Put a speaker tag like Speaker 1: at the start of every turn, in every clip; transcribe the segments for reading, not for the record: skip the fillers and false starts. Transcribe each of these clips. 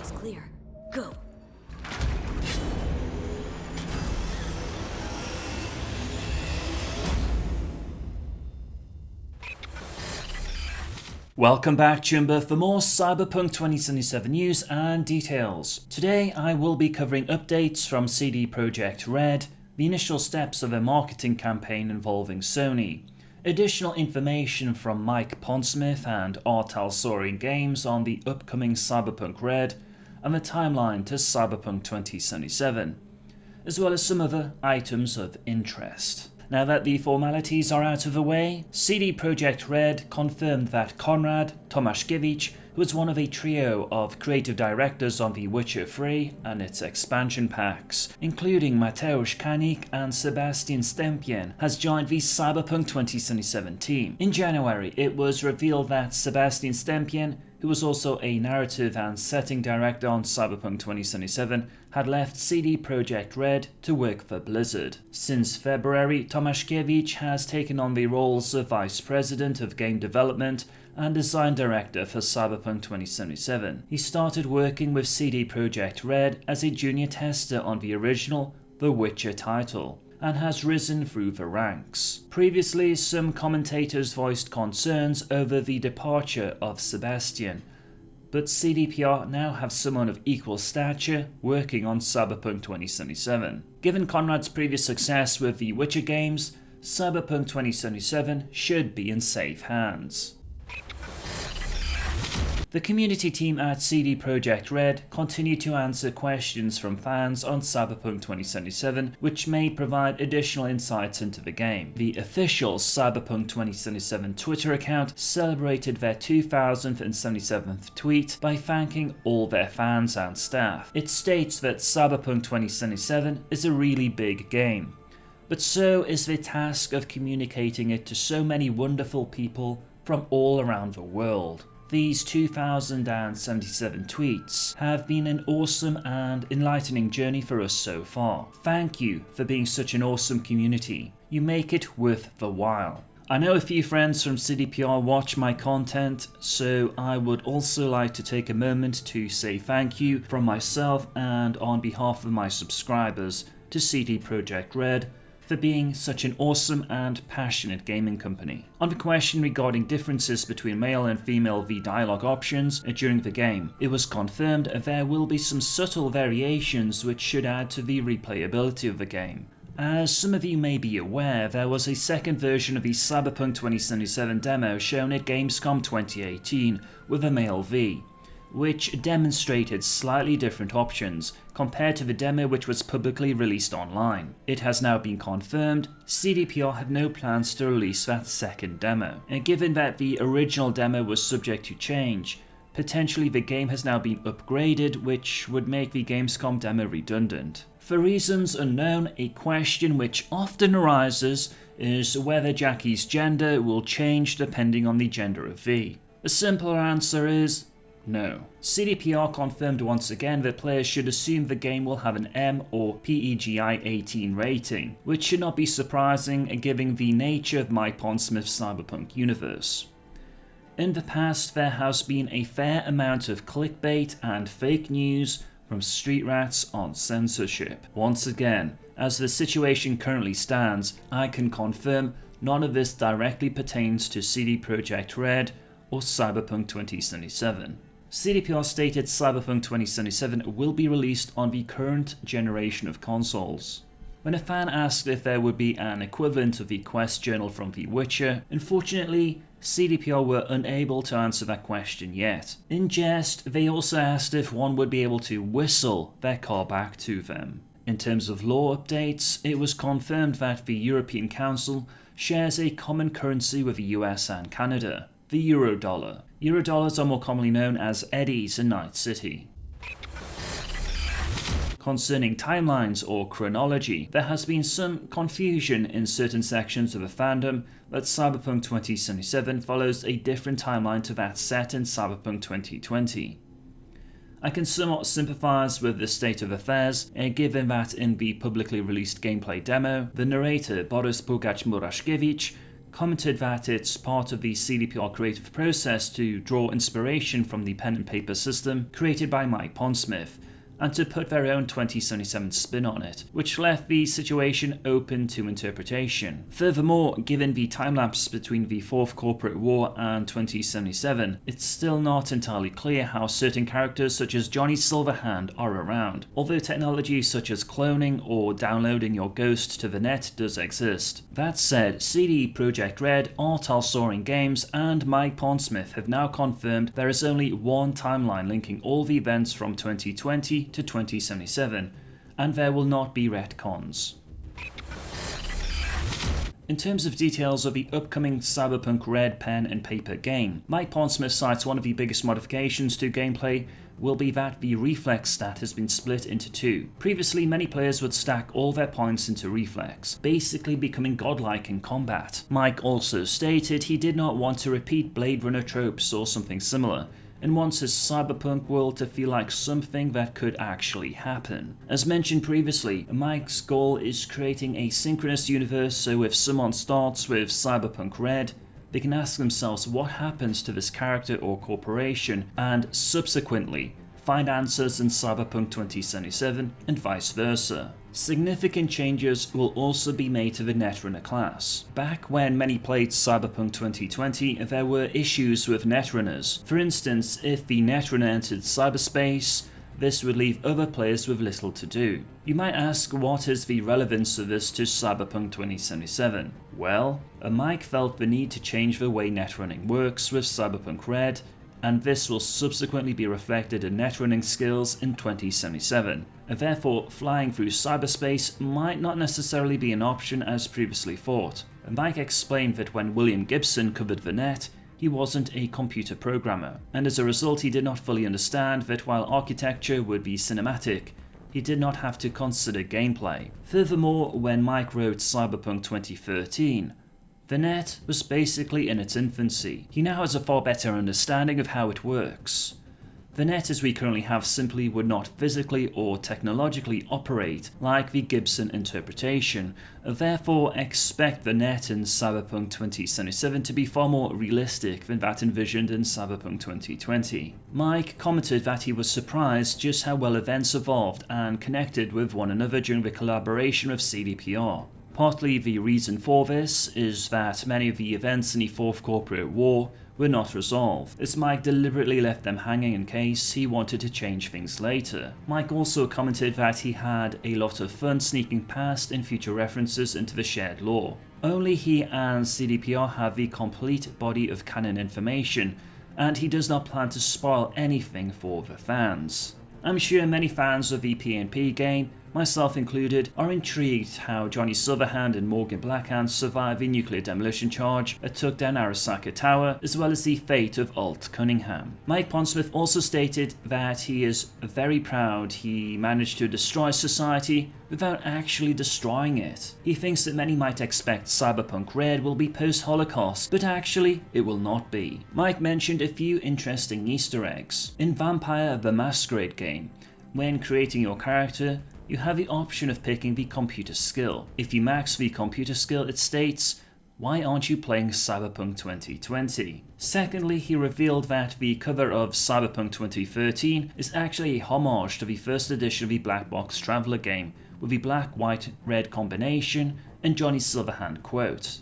Speaker 1: Looks clear. Go.
Speaker 2: Welcome back, Chumba, for more Cyberpunk 2077 news and details. Today I will be covering updates from CD Projekt Red, the initial steps of a marketing campaign involving Sony, additional information from Mike Pondsmith and Art Alsorian Games on the upcoming Cyberpunk Red, and the timeline to Cyberpunk 2077, as well as some other items of interest. Now that the formalities are out of the way, CD Projekt Red confirmed that Konrad Tomaszkiewicz, who was one of a trio of creative directors on The Witcher 3 and its expansion packs, including Mateusz Kanik and Sebastian Stempien, has joined the Cyberpunk 2077 team. In January, it was revealed that Sebastian Stempien, who was also a narrative and setting director on Cyberpunk 2077, had left CD Projekt Red to work for Blizzard. Since February, Tomaszkiewicz has taken on the roles of Vice President of Game Development and Design Director for Cyberpunk 2077. He started working with CD Projekt Red as a junior tester on the original The Witcher title, and has risen through the ranks. Previously, some commentators voiced concerns over the departure of Sebastian, but CDPR now have someone of equal stature working on Cyberpunk 2077. Given Conrad's previous success with the Witcher games, Cyberpunk 2077 should be in safe hands. The community team at CD Projekt Red continue to answer questions from fans on Cyberpunk 2077, which may provide additional insights into the game. The official Cyberpunk 2077 Twitter account celebrated their 2077th tweet by thanking all their fans and staff. It states that Cyberpunk 2077 is a really big game, but so is the task of communicating it to so many wonderful people from all around the world. These 2077 tweets have been an awesome and enlightening journey for us so far. Thank you for being such an awesome community. You make it worth the while. I know a few friends from CDPR watch my content, so I would also like to take a moment to say thank you from myself and on behalf of my subscribers to CD Projekt Red for being such an awesome and passionate gaming company. On the question regarding differences between male and female V dialogue options during the game, it was confirmed there will be some subtle variations which should add to the replayability of the game. As some of you may be aware, there was a second version of the Cyberpunk 2077 demo shown at Gamescom 2018 with a male V, which demonstrated slightly different options compared to the demo which was publicly released online. It has now been confirmed CDPR have no plans to release that second demo, and given that the original demo was subject to change, potentially the game has now been upgraded, which would make the Gamescom demo redundant. For reasons unknown, a question which often arises is whether Jackie's gender will change depending on the gender of V. A simpler answer is no. CDPR confirmed once again that players should assume the game will have an M or PEGI 18 rating, which should not be surprising given the nature of Mike Pondsmith's Cyberpunk universe. In the past, there has been a fair amount of clickbait and fake news from street rats on censorship. Once again, as the situation currently stands, I can confirm none of this directly pertains to CD Projekt Red or Cyberpunk 2077. CDPR stated Cyberpunk 2077 will be released on the current generation of consoles. When a fan asked if there would be an equivalent of the quest journal from The Witcher, unfortunately, CDPR were unable to answer that question yet. In jest, they also asked if one would be able to whistle their car back to them. In terms of law updates, it was confirmed that the European Council shares a common currency with the US and Canada, the Eurodollar. Eurodollars are more commonly known as eddies in Night City. Concerning timelines or chronology, there has been some confusion in certain sections of the fandom that Cyberpunk 2077 follows a different timeline to that set in Cyberpunk 2020. I can somewhat sympathise with this state of affairs, given that in the publicly released gameplay demo, the narrator Borys Pugac-Muraszkiewicz commented that it's part of the CDPR creative process to draw inspiration from the pen and paper system created by Mike Pondsmith, and to put their own 2077 spin on it, which left the situation open to interpretation. Furthermore, given the time-lapse between the Fourth Corporate War and 2077, it's still not entirely clear how certain characters such as Johnny Silverhand are around, although technology such as cloning or downloading your ghost to the net does exist. That said, CD Projekt Red, Talsorin Games, and Mike Pondsmith have now confirmed there is only one timeline linking all the events from 2020 to 2077, and there will not be retcons. In terms of details of the upcoming Cyberpunk Red pen and paper game, Mike Pondsmith cites one of the biggest modifications to gameplay will be that the reflex stat has been split into two. Previously, many players would stack all their points into reflex, basically becoming godlike in combat. Mike also stated he did not want to repeat Blade Runner tropes or something similar, and wants his cyberpunk world to feel like something that could actually happen. As mentioned previously, Mike's goal is creating a synchronous universe, so if someone starts with Cyberpunk Red, they can ask themselves what happens to this character or corporation, and subsequently find answers in Cyberpunk 2077 and vice versa. Significant changes will also be made to the Netrunner class. Back when many played Cyberpunk 2020, there were issues with Netrunners. For instance, if the Netrunner entered cyberspace, this would leave other players with little to do. You might ask, what is the relevance of this to Cyberpunk 2077? Well, Mike felt the need to change the way netrunning works with Cyberpunk Red, and this will subsequently be reflected in netrunning skills in 2077. Therefore, flying through cyberspace might not necessarily be an option as previously thought. Mike explained that when William Gibson covered the net, he wasn't a computer programmer, and as a result he did not fully understand that while architecture would be cinematic, he did not have to consider gameplay. Furthermore, when Mike wrote Cyberpunk 2013, the net was basically in its infancy. He now has a far better understanding of how it works. The net as we currently have simply would not physically or technologically operate like the Gibson interpretation, therefore expect the net in Cyberpunk 2077 to be far more realistic than that envisioned in Cyberpunk 2020. Mike commented that he was surprised just how well events evolved and connected with one another during the collaboration with CDPR. Partly the reason for this is that many of the events in the Fourth Corporate War were not resolved, as Mike deliberately left them hanging in case he wanted to change things later. Mike also commented that he had a lot of fun sneaking past and future references into the shared lore. Only he and CDPR have the complete body of canon information, and he does not plan to spoil anything for the fans. I'm sure many fans of the PNP game, myself included, are intrigued how Johnny Silverhand and Morgan Blackhand survived the nuclear demolition charge that took down Arasaka Tower, as well as the fate of Alt Cunningham. Mike Pondsmith also stated that he is very proud he managed to destroy society without actually destroying it. He thinks that many might expect Cyberpunk Red will be post-Holocaust, but actually it will not be. Mike mentioned a few interesting Easter eggs. In Vampire the Masquerade game, when creating your character, you have the option of picking the computer skill. If you max the computer skill, it states, "Why aren't you playing Cyberpunk 2020? Secondly, he revealed that the cover of Cyberpunk 2013 is actually a homage to the first edition of the Black Box Traveler game, with the black-white-red combination and Johnny Silverhand quote.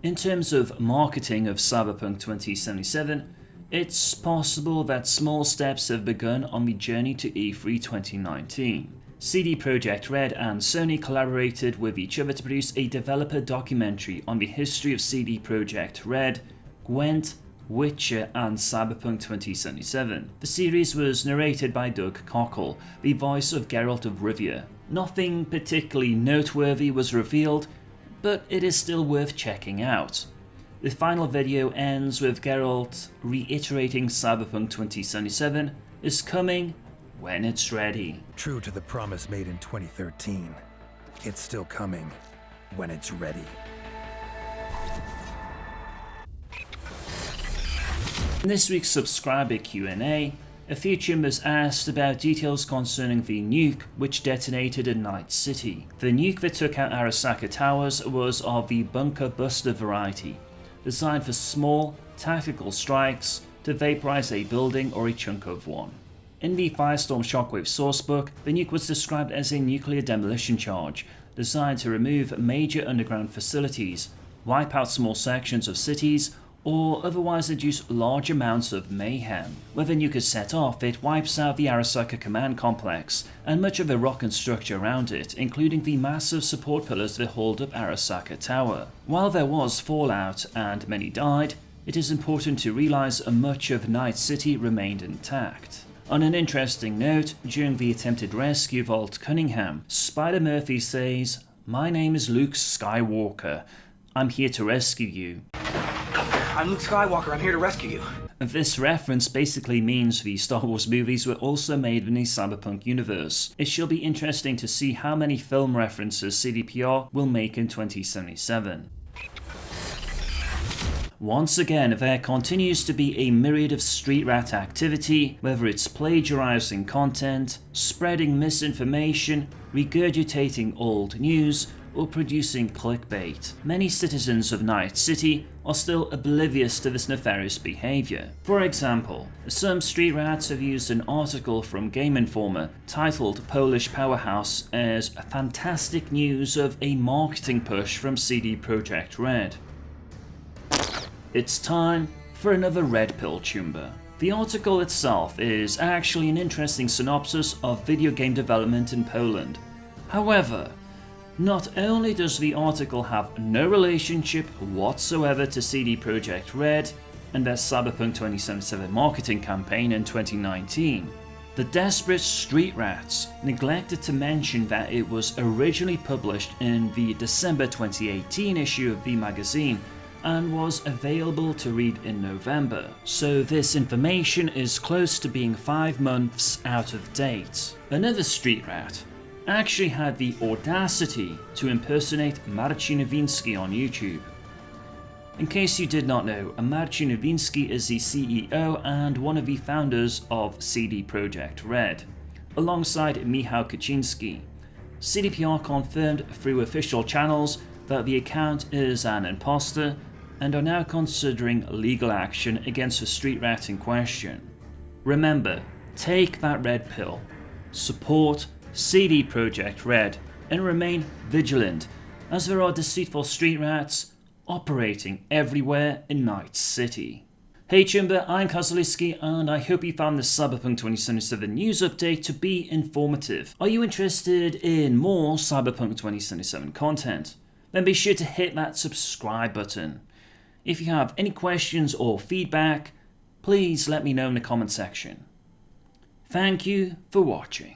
Speaker 2: In terms of marketing of Cyberpunk 2077, it's possible that small steps have begun on the journey to E3 2019. CD Projekt Red and Sony collaborated with each other to produce a developer documentary on the history of CD Projekt Red, Gwent, Witcher and Cyberpunk 2077. The series was narrated by Doug Cockle, the voice of Geralt of Rivia. Nothing particularly noteworthy was revealed, but it is still worth checking out. The final video ends with Geralt reiterating Cyberpunk 2077 is coming when it's ready.
Speaker 1: True to the promise made in 2013, it's still coming when it's ready.
Speaker 2: In this week's subscriber Q&A, A few chambers asked about details concerning the nuke which detonated in Night City. The nuke that took out Arasaka Towers was of the bunker buster variety, designed for small, tactical strikes to vaporize a building or a chunk of one. In the Firestorm Shockwave sourcebook, the nuke was described as a nuclear demolition charge, designed to remove major underground facilities, wipe out small sections of cities, or otherwise induce large amounts of mayhem. When the nuke is set off, it wipes out the Arasaka command complex and much of the rock and structure around it, including the massive support pillars that hold up Arasaka Tower. While there was fallout and many died, it is important to realize much of Night City remained intact. On an interesting note, during the attempted rescue of Alt Cunningham, Spider Murphy says, "My name is Luke Skywalker. I'm here to rescue you."
Speaker 3: I'm Luke Skywalker, I'm here to rescue you.
Speaker 2: This reference basically means the Star Wars movies were also made in the Cyberpunk universe. It shall be interesting to see how many film references CDPR will make in 2077. Once again, there continues to be a myriad of street rat activity, whether it's plagiarizing content, spreading misinformation, regurgitating old news, or producing clickbait. Many citizens of Night City are still oblivious to this nefarious behavior. For example, some street rats have used an article from Game Informer titled "Polish Powerhouse" as fantastic news of a marketing push from CD Projekt Red. It's time for another red pill chamber. The article itself is actually an interesting synopsis of video game development in Poland. However, not only does the article have no relationship whatsoever to CD Projekt Red and their Cyberpunk 2077 marketing campaign in 2019, the desperate street rats neglected to mention that it was originally published in the December 2018 issue of the magazine and was available to read in November, so this information is close to being 5 months out of date. Another street rat actually had the audacity to impersonate Marcin Nowinski on YouTube. In case you did not know, Marcin Nowinski is the CEO and one of the founders of CD Projekt Red, alongside Michał Kaczynski. CDPR confirmed through official channels that the account is an imposter and are now considering legal action against the street rat in question. Remember, take that red pill, support CD Projekt Red, and remain vigilant, as there are deceitful street rats operating everywhere in Night City. Hey Chumba, I'm Kazuliski, and I hope you found this Cyberpunk 2077 news update to be informative. Are you interested in more Cyberpunk 2077 content? Then be sure to hit that subscribe button. If you have any questions or feedback, please let me know in the comment section. Thank you for watching.